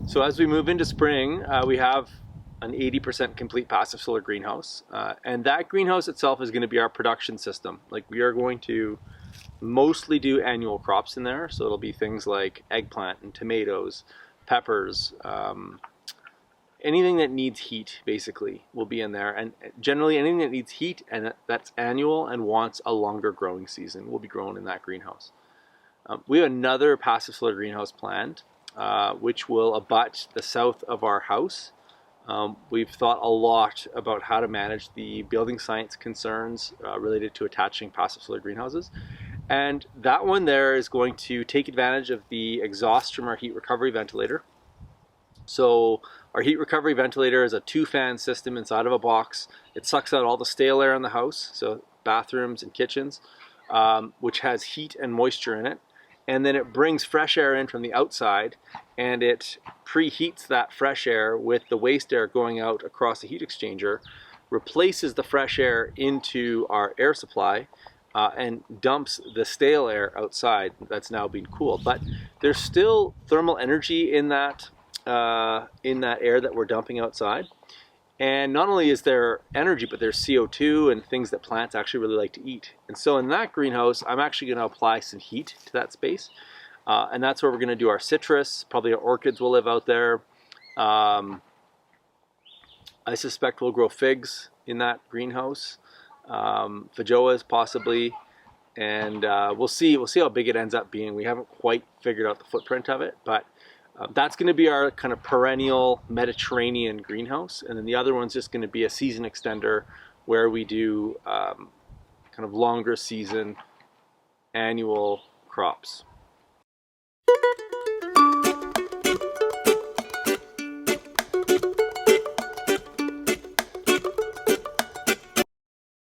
So as we move into spring, we have an 80% complete passive solar greenhouse. And that greenhouse itself is going to be our production system. Like, we are going to mostly do annual crops in there. So it'll be things like eggplant and tomatoes, peppers, anything that needs heat basically will be in there. And generally anything that needs heat and that's annual and wants a longer growing season will be grown in that greenhouse. We have another passive solar greenhouse planned, which will abut the south of our house. We've thought a lot about how to manage the building science concerns related to attaching passive solar greenhouses. And that one there is going to take advantage of the exhaust from our heat recovery ventilator. So our heat recovery ventilator is a 2-fan system inside of a box. It sucks out all the stale air in the house, so bathrooms and kitchens, which has heat and moisture in it. And then it brings fresh air in from the outside, and it preheats that fresh air with the waste air going out across the heat exchanger, replaces the fresh air into our air supply, and dumps the stale air outside that's now being cooled. But there's still thermal energy in that air that we're dumping outside. And not only is there energy, but there's CO2 and things that plants actually really like to eat. And so in that greenhouse, I'm actually going to apply some heat to that space. And that's where we're going to do our citrus. Probably our orchids will live out there. I suspect we'll grow figs in that greenhouse. Feijoas possibly. And we'll see how big it ends up being. We haven't quite figured out the footprint of it, but that's going to be our kind of perennial Mediterranean greenhouse. And then the other one's just going to be a season extender where we do kind of longer season annual crops.